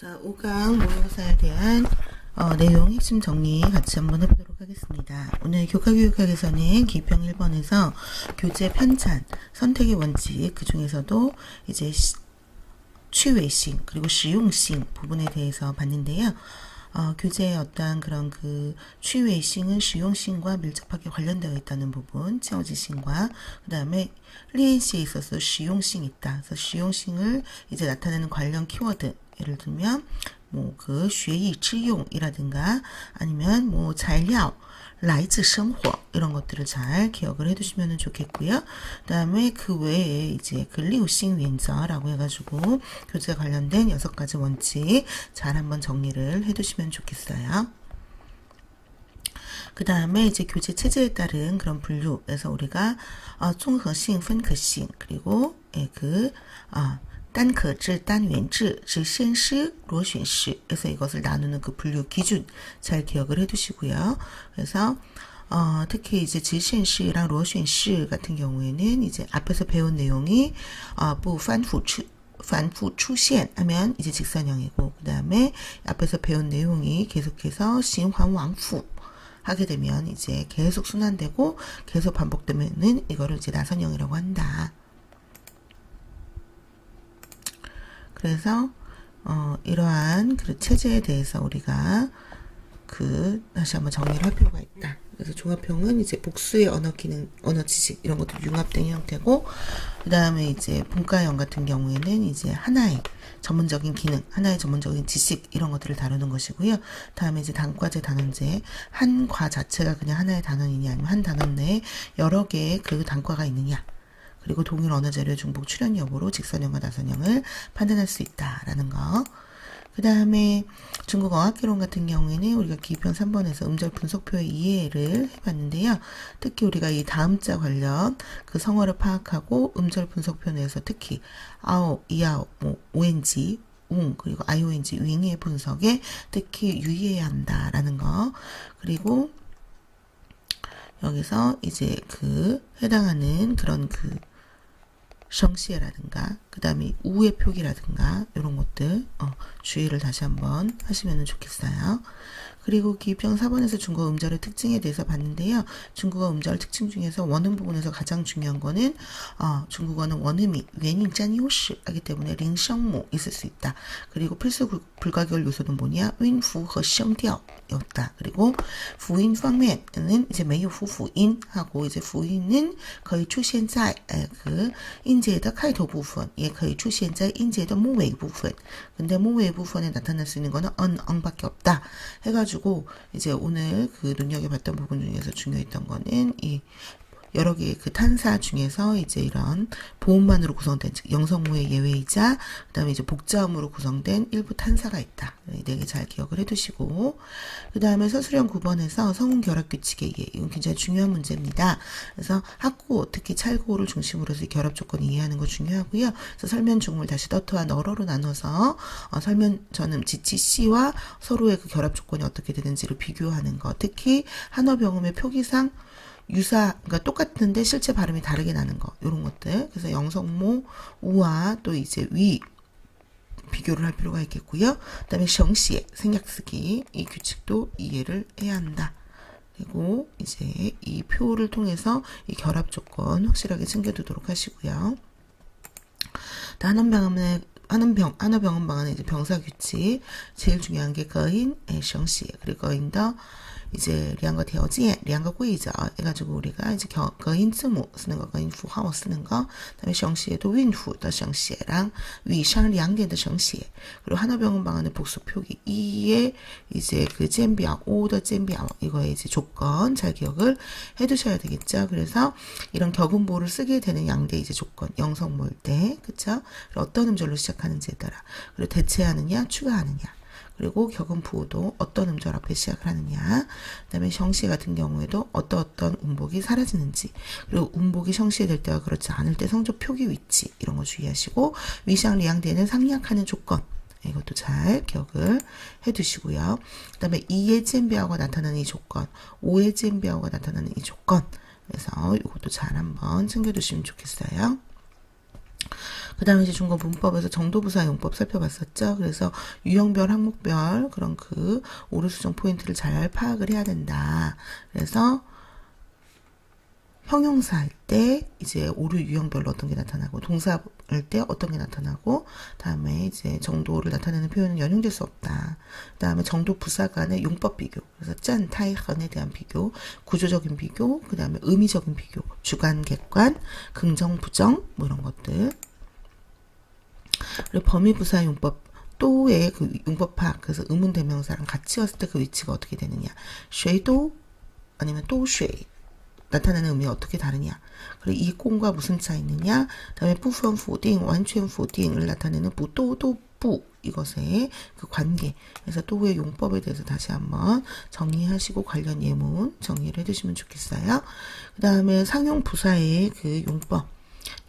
자, 5강 모의고사에 대한 내용 핵심 정리 같이 한번 해보도록 하겠습니다. 오늘 교과교육학에서는 기평 1번에서 교재 편찬, 선택의 원칙, 그 중에서도 이제 취외식 그리고实用性부분에 대해서 봤는데요. 교재의 어떠한 그런 그 취외식은实用性과 밀접하게 관련되어 있다는 부분, 채워지식과 그 다음에 리엔시에 있어서实用性이 있다. 그래서实用性을 이제 나타내는 관련 키워드, 예를 들면 그 学以致用이라든가 아니면材料 来自生活 이런 것들을 잘 기억을 해두시면 좋겠고요. 그 다음에 그 외에 이제 그 리우싱 윈저라고 해가지고 교재에 관련된 6가지 원칙 잘 한번 정리를 해두시면 좋겠어요. 그 다음에 이제 교재 체제에 따른 그런 분류에서 우리가综合性, 分科性 그리고单可制, 单元制, 直线式, 螺旋式 그래서 이것을 나누는 그 분류 기준 잘 기억을 해두시고요. 그래서 특히 이제 直线式랑 螺旋式 같은 경우에는 이제 앞에서 배운 내용이 不反复出现 하면 이제 직선형이고, 그 다음에 앞에서 배운 내용이 계속해서 循环往复 하게 되면 이제 계속 순환되고 계속 반복되면은 이거를 이제 나선형이라고 한다. 그래서 이러한 그 체제에 대해서 우리가 다시 한번 정리를 할 필요가 있다. 그래서 종합형은 이제 복수의 언어 기능, 언어 지식 이런 것들 융합된 형태고, 그 다음에 이제 분과형 같은 경우에는 이제 하나의 전문적인 기능, 하나의 전문적인 지식 이런 것들을 다루는 것이고요. 다음에 이제 단과제, 단원제, 한 과 자체가 그냥 하나의 단원이냐 아니면 한 단원 내에 여러 개의 그 단과가 있느냐. 그리고 동일 언어 자료의 중복 출현 여부로 직선형과 나선형을 판단할 수 있다라는 거. 그 다음에 중국 어학개론 같은 경우에는 우리가 기평 3번에서 음절 분석표의 이해를 해봤는데요. 특히 우리가 이 다음자 관련 그 성어를 파악하고 음절 분석표 내에서 특히 아오, 이아오, 오엔지, 그리고 IONG, 윙의 분석에 특히 유의해야 한다라는 거. 그리고 여기서 이제 해당하는 그런 성시에라든가 그 다음에 우의 표기라든가 이런 것들 주의를 다시 한번 하시면 좋겠어요. 그리고 기평 4번에서 중국어 음절의 특징에 대해서 봤는데요. 중국어 음절 특징 중에서 원음 부분에서 가장 중요한 거는 중국어는 원음이 웬인 짠 요시 하기 때문에 링성모 있을 수 있다. 그리고 필수 불가결 요소는 뭐냐? 윈,fu和 声调였다. 그리고 부인 방면은 이제 没有fu辅音 하고 이제 부인은 거의 出现在音节的开头部分也可以出现在音节的末尾部分. 근데末尾 부분에 나타날 수 있는 거는 밖에 없다. 해가지고 이제 오늘 눈여겨봤던 부분 중에서 중요했던 거는 이 여러 개의 탄사 중에서 이제 이런 보음만으로 구성된, 즉 영성모의 예외이자 그 다음에 이제 복자음으로 구성된 일부 탄사가 있다. 이 4개 잘 기억을 해두시고, 그 다음에 서술형 9번에서 성운 결합 규칙의 이해, 이건 굉장히 중요한 문제입니다. 그래서 학고, 특히 찰고를 중심으로 해서 결합 조건을 이해하는 거 중요하고요. 그래서 설면 중음을 다시 너트와 너러로 나눠서 설면 전음 지치 씨와 서로의 그 결합 조건이 어떻게 되는지를 비교하는 거. 특히 한어병음의 표기상 그러니까 똑같은데 실제 발음이 다르게 나는 거, 이런 것들. 그래서 영성모, 우와 또 이제 위 비교를 할 필요가 있겠고요. 그 다음에 정시에 생략 쓰기, 이 규칙도 이해를 해야 한다. 그리고 이제 이 표를 통해서 이 결합 조건 확실하게 챙겨두도록 하시고요. 한어병음 방안의 이제 병사 규칙, 제일 중요한 게 거인, 정시, 그리고 거인더 이제 两个条件, 2个规则 해가지고 우리가 이제 거인字母 쓰는 거, 거인符号 쓰는 거, 그다음에 정시에도 윈符的 정시랑 위상 2点的 정시, 그리고 한어병음 방안의 복수 표기 2의 이제 젠비아 5의 젠비아 이거의 이제 조건 잘 기억을 해두셔야 되겠죠. 그래서 이런 격음보를 쓰게 되는 양대 이제 조건, 영성모일 때, 그쵸? 어떤 음절로 시작하는지에 따라, 그리고 대체하느냐, 추가하느냐. 그리고 격음부호도 어떤 음절 앞에 시작을 하느냐, 그 다음에 성시 같은 경우에도 어떤 음복이 사라지는지, 그리고 음복이 성시될 때와 그렇지 않을 때 성조 표기 위치 이런 거 주의하시고, 위상 리앙대는 상리학하는 조건, 이것도 잘 기억을 해두시고요. 그 다음에 2의 젠비아오가 나타나는 이 조건, 5의 젠비아오가 나타나는 이 조건, 그래서 이것도 잘 한번 챙겨두시면 좋겠어요. 그 다음에 이제 중국 문법에서 정도부사 용법 살펴봤었죠. 그래서 유형별, 항목별 그런 그 오류 수정 포인트를 잘 파악을 해야 된다. 그래서 형용사 할 때 이제 오류 유형별로 어떤 게 나타나고, 동사 할 때 어떤 게 나타나고, 다음에 이제 정도를 나타내는 표현은 연용될 수 없다. 다음에 정도 부사 간의 용법 비교, 그래서 짠, 타이, 헌에 대한 비교, 구조적인 비교, 그 다음에 의미적인 비교, 주관, 객관, 긍정, 부정, 뭐 이런 것들. 그리고 범위 부사 용법, 또의 그 용법 파악, 그래서 의문 대명사랑 같이 왔을 때 그 위치가 어떻게 되느냐. 쉐도 아니면 또 쉐 나타내는 의미가 어떻게 다르냐. 그리고 이 꽁과 무슨 차이 있느냐. 다음에 부분否定, 완전否定을 나타내는 부 이것의 그 관계. 그래서 또의 용법에 대해서 다시 한번 정리하시고 관련 예문 정리를 해두시면 좋겠어요. 그 다음에 상용 부사의 그 용법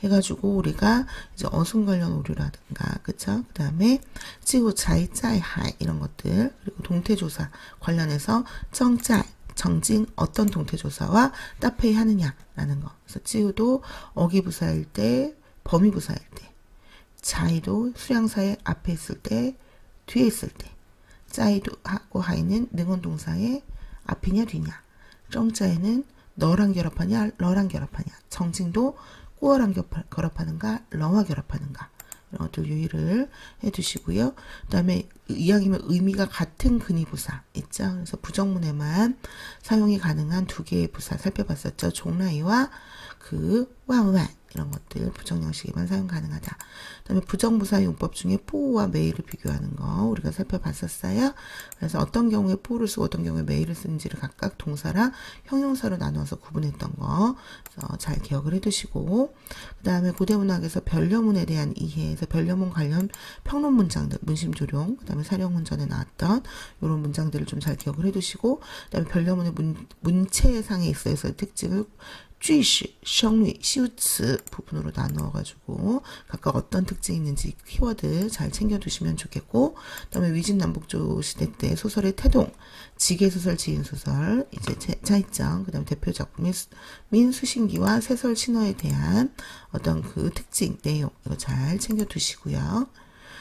해가지고 우리가 이제 어순 관련 오류라든가, 그쵸? 그 다음에 지구 자이 짜이 하이 이런 것들, 그리고 동태조사 관련해서 정짜이 정진 어떤 동태조사와 따페이 하느냐라는 거. 그래서 찌우도 어기부사일 때, 범위부사일 때, 자이도 수량사의 앞에 있을 때, 뒤에 있을 때, 짜이도 하고 하이는 능언동사의 앞이냐 뒤냐, 정자에는 너랑 결합하냐 러랑 결합하냐, 정진도 꾸어랑 결합하는가 러와 결합하는가, 이런 것들 유의를 해두시고요. 그 다음에 이왕이면 의미가 같은 근위부사 있죠. 그래서 부정문에만 사용이 가능한 두 개의 부사 살펴봤었죠. 종라이와 그 와우완 이런 것들 부정형식에만 사용 가능하다. 그 다음에 부정부사 용법 중에 뽀와 메이를 비교하는 거 우리가 살펴봤었어요. 그래서 어떤 경우에 뽀를 쓰고 어떤 경우에 메이를 쓰는지를 각각 동사랑 형용사로 나누어서 구분했던 거 잘 기억을 해두시고, 그 다음에 고대문학에서 변려문에 대한 이해에서 변려문 관련 평론 문장들, 문심조룡, 그 다음에 사령문전에 나왔던 이런 문장들을 좀 잘 기억을 해두시고, 그 다음에 변려문의 문체상에 있어서의 특징을 句式, 声律, 修辞 부분으로 나누어가지고 각각 어떤 특징이 있는지 키워드 잘 챙겨두시면 좋겠고, 그 다음에 위진남북조 시대 때 소설의 태동, 지계소설, 지인소설, 이제 차이점, 그 다음에 대표 작품인 민수신기와 세설 신화에 대한 어떤 그 특징, 내용, 이거 잘 챙겨두시고요.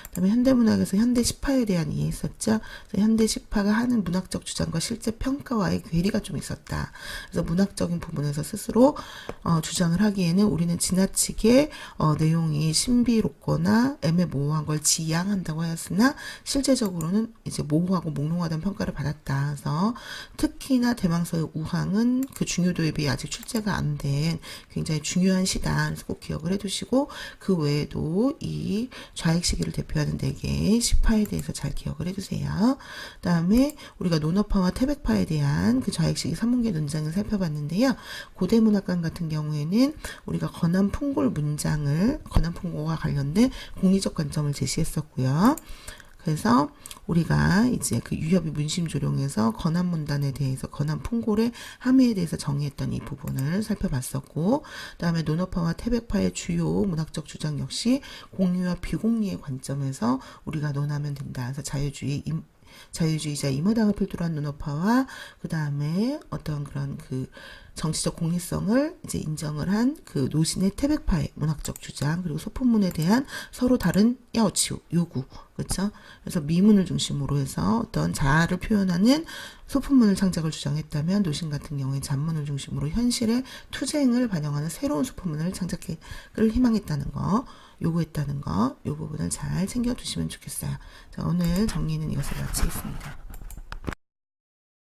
그다음에 현대문학에서 현대시파에 대한 이해 있었죠. 그래서 현대시파가 하는 문학적 주장과 실제 평가와의 괴리가 좀 있었다. 그래서 문학적인 부분에서 스스로 주장을 하기에는 우리는 지나치게 내용이 신비롭거나 애매모호한 걸 지향한다고 하였으나 실제적으로는 이제 모호하고 몽롱하다는 평가를 받았다. 그래서 특히나 대망서의 우항은 그 중요도에 비해 아직 출제가 안 된 굉장히 중요한 시다. 그래서 꼭 기억을 해두시고, 그 외에도 이 좌익 시기를 대표하는 4개의 시파에 대해서 잘 기억을 해주세요. 그 다음에 우리가 논어파와 태백파에 대한 그 좌익시기 3문계 논장을 살펴봤는데요. 고대문학관 같은 경우에는 우리가 건한풍골 문장을, 건한풍골과 관련된 공리적 관점을 제시했었고요. 그래서 우리가 이제 그 유협이 문심조룡에서 건한문단에 대해서 건한풍골의 함의에 대해서 정의했던 이 부분을 살펴봤었고, 그 다음에 논어파와 태백파의 주요 문학적 주장 역시 공리와 비공리의 관점에서 우리가 논하면 된다. 그래서 자유주의자 임어당을 필두로 한 논어파와 그 다음에 어떤 그런 그 정치적 공리성을 이제 인정을 한 그 노신의 태백파의 문학적 주장, 그리고 소품문에 대한 서로 다른 야오치우 요구, 그렇죠? 그래서 미문을 중심으로 해서 어떤 자아를 표현하는 소품문을 창작을 주장했다면, 노신 같은 경우에 잔문을 중심으로 현실의 투쟁을 반영하는 새로운 소품문을 창작을 희망했다는 거, 요구했다는 거, 이 부분을 잘 챙겨두시면 좋겠어요. 자, 오늘 정리는 이것을 마치겠습니다.